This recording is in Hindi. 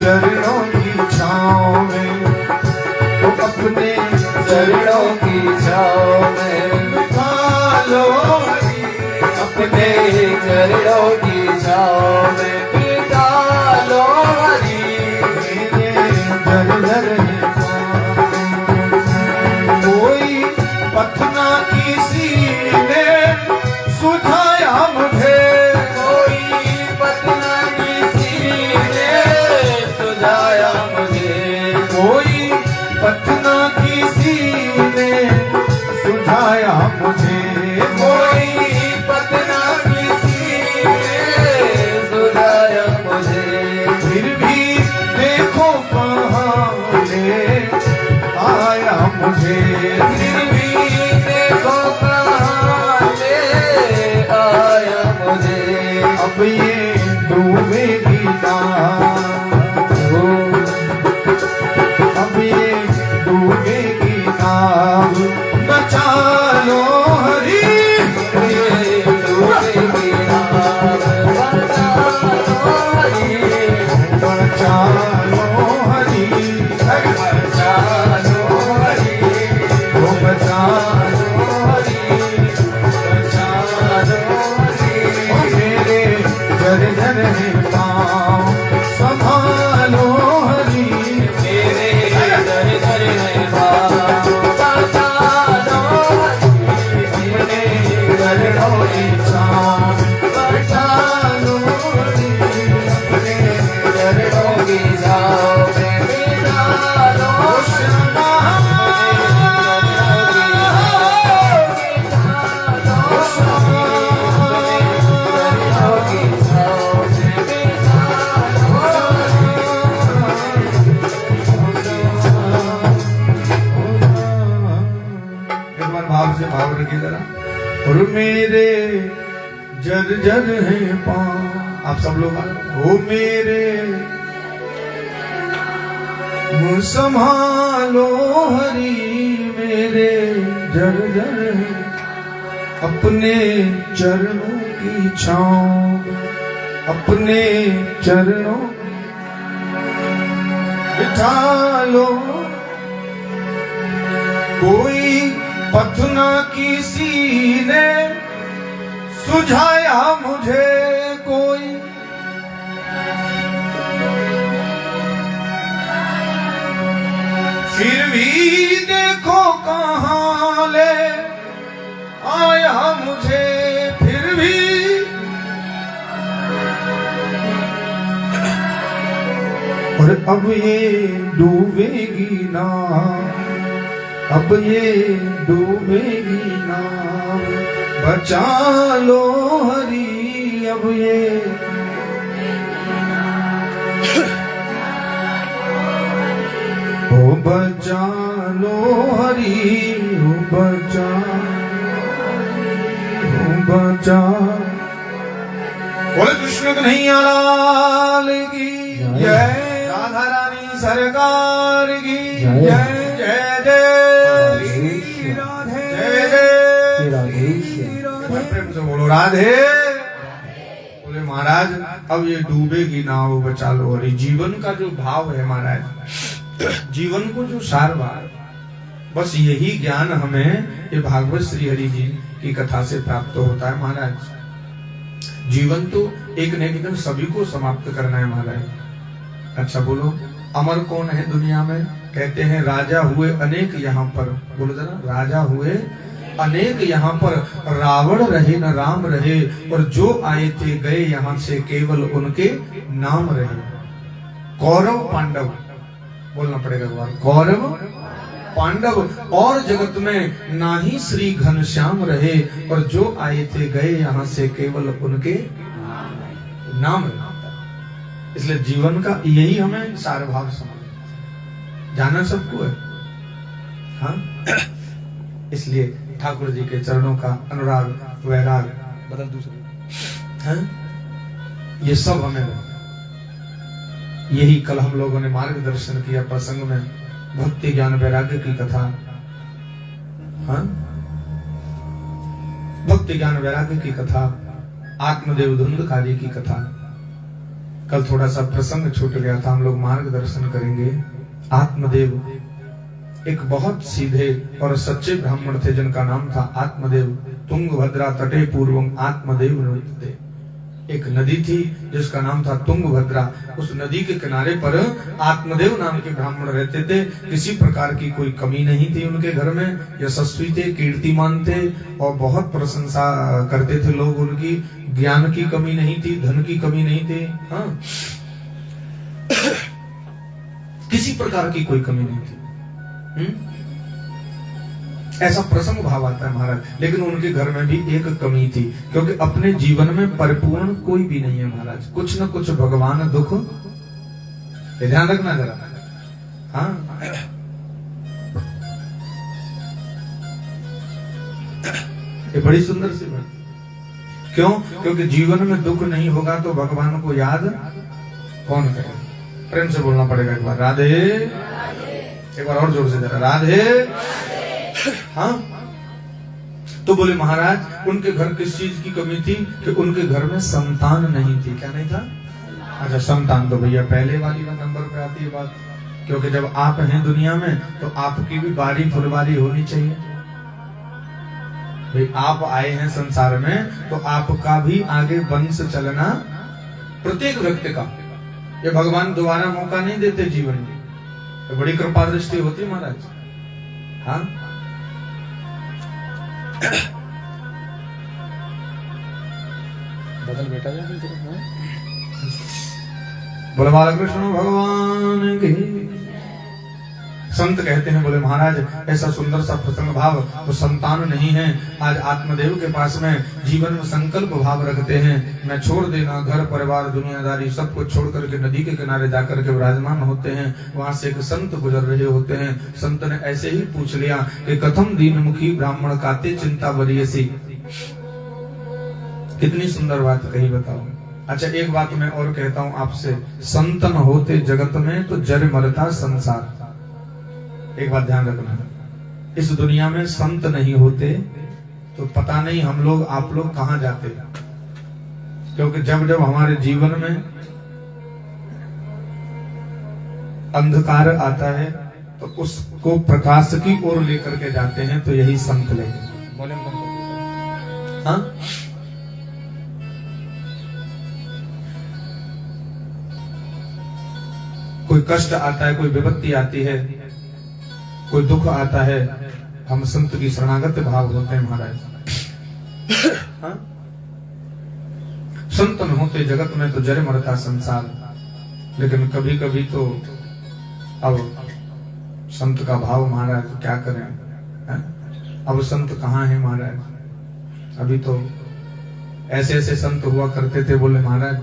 चरणों की छाँव में, तो अपने चरणों की छाँव में बिठा लो हरि, अपने चरणों की छाँव में बिठा लो हरि। मेरे जर्जर हैं पाँव, कोई पथना किसी ने सुझाया मुझे, कोई पतना किसी ने सुझाया मुझे, कोई पथना किसी ने सुझाया मुझे, कोई पतना किसी ने सुझाया मुझे। फिर भी देखो कहाँ ले आया मुझे, फिर भी देखो कहाँ ले आया मुझे। अब ये डूबेगी नाव, अब ये डूबेगी नाव, बचा लो हरि, ये डूबेगी नाव, बचा लो हरि, बचा लो हरि, बचा लो हरि, वो बचा लो हरि, बचा लो हरि। मेरे जर्जर हैं पाँव, संभालो हरि, मेरे दर है पाँव, बचा लो हरि, मेरे चरणों की छाँव, बचा लो हरि, अपने चरणों की छाँव में बिठा लो एक बार भाव से भाव रखिए जरा। और मेरे जर्जर हैं पाँव, आप सब लोग वो मेरे मुँह संभालो हरि, मेरे जर्जर हैं अपने चरणों की छाँव, अपने चरणों बिठा लो। कोई पथना किसी ने सुझाया मुझे, कोई फिर भी देखो कहाँ ले आया मुझे, फिर भी और अब ये डूबेगी नाव, अब ये डूबेगी नाव, बचा लो हरि, अब ये ओ बचा लो हरि, ओ बचा, ओ बचा। बोले कृष्ण कन्हैया लाल की जय, राधा रानी सरकार की जय, जय जय श्री राधे, जय जय श्री राधे। प्रेम से बोलो राधे। बोले महाराज अब ये डूबेगी नाव, बचा लो हरि। जीवन का जो भाव है महाराज, जीवन को जो सार बार, बस यही ज्ञान हमें ये भागवत श्री हरि जी की कथा से प्राप्त होता है महाराज। जीवन तो एक न एक दिन सभी को समाप्त करना है महाराज। अच्छा बोलो, अमर कौन है दुनिया में? कहते हैं राजा हुए अनेक यहाँ पर, बोलो जरा, राजा हुए अनेक यहाँ पर, रावण रहे न राम रहे, और जो आए थे गए यहाँ से केवल उनके नाम रहे। कौरव पांडव, बोलना पड़ेगा बार, कौरव पांडव और जगत में ना ही श्री घनश्याम रहे, और जो आए थे गए यहाँ से केवल उनके नाम रहे। इसलिए जीवन का यही हमें सार भाव समझ जाना सबको है, हाँ। इसलिए ठाकुर जी के चरणों का अनुराग वैराग बदल दूसरे, हाँ? ये सब हमें यही कल हम लोगों ने मार्गदर्शन किया प्रसंग में, भक्ति ज्ञान वैराग्य की कथा, हाँ? भक्ति ज्ञान वैराग्य की कथा, आत्मदेव धुंधकारी की कथा, कल थोड़ा सा प्रसंग छूट गया था, हम लोग मार्गदर्शन करेंगे। आत्मदेव एक बहुत सीधे और सच्चे ब्राह्मण थे जिनका नाम था आत्मदेव। तुंगभद्रा तटे पूर्वम आत्मदेव नृत्य। एक नदी थी जिसका नाम था तुंगभद्रा। उस नदी के किनारे पर आत्मदेव नाम के ब्राह्मण रहते थे। किसी प्रकार की कोई कमी नहीं थी उनके घर में। यशस्वी थे, कीर्तिमान थे और बहुत प्रशंसा करते थे लोग उनकी। ज्ञान की कमी नहीं थी, धन की कमी नहीं थी, हाँ किसी प्रकार की कोई कमी नहीं थी। ऐसा प्रसंग भाव आता है महाराज। लेकिन उनके घर में भी एक कमी थी, क्योंकि अपने जीवन में परिपूर्ण कोई भी नहीं है महाराज। कुछ न कुछ भगवान दुख, ये ध्यान रखना जरा, हाँ ये बड़ी सुंदर सी बात। क्यों? क्योंकि जीवन में दुख नहीं होगा तो भगवान को याद कौन करे। प्रेम से बोलना पड़ेगा एक बार, राधे। एक बार और जोर से जरा, राधे। हाँ, तो बोले महाराज उनके घर किस चीज की कमी थी कि उनके घर में संतान नहीं थी। क्या नहीं था? अच्छा, संतान तो भैया पहले वाली का नंबर पे आती है बात। क्योंकि जब आप हैं दुनिया में तो आपकी भी बारी फुलवारी होनी चाहिए। भाई आप आए हैं संसार में तो आपका भी आगे वंश चलना, प्रत्येक व्यक्ति का। ये भगवान दोबारा मौका नहीं देते जीवन में, तो बड़ी कृपा दृष्टि होती महाराज। हाँ, बदल बेटा जा बोले बालकृष्ण भगवान की। संत कहते हैं, बोले महाराज ऐसा सुंदर सा प्रसंग भाव तो संतान नहीं है। आज आत्मदेव के पास में जीवन में संकल्प भाव रखते हैं, मैं छोड़ देना घर परिवार दुनियादारी सब कुछ छोड़ करके नदी के किनारे जाकर के विराजमान होते हैं। वहां से एक संत गुजर रहे होते हैं। संत ने ऐसे ही पूछ लिया कि कथम दीन मुखी ब्राह्मण काते चिंता बरियसी। कितनी सुंदर बात कही, बताओ। अच्छा, एक बात मैं और कहता हूं आपसे, संतन होते जगत में तो जर मरता संसार। एक बात ध्यान रखना, इस दुनिया में संत नहीं होते तो पता नहीं हम लोग आप लोग कहां जाते। क्योंकि जब जब हमारे जीवन में अंधकार आता है तो उसको प्रकाश की ओर लेकर के जाते हैं, तो यही संत लेंगे। हाँ, कोई कष्ट आता है, कोई विपत्ति आती है, कोई दुख आता है, हम संत की शरणागत भाव होते हैं महाराज। हाँ? संत न होते जगत में तो जरे मरता संसार। लेकिन कभी कभी तो अब संत का भाव महाराज क्या करें। हाँ? अब संत कहाँ है महाराज। अभी तो ऐसे ऐसे संत हुआ करते थे, बोले महाराज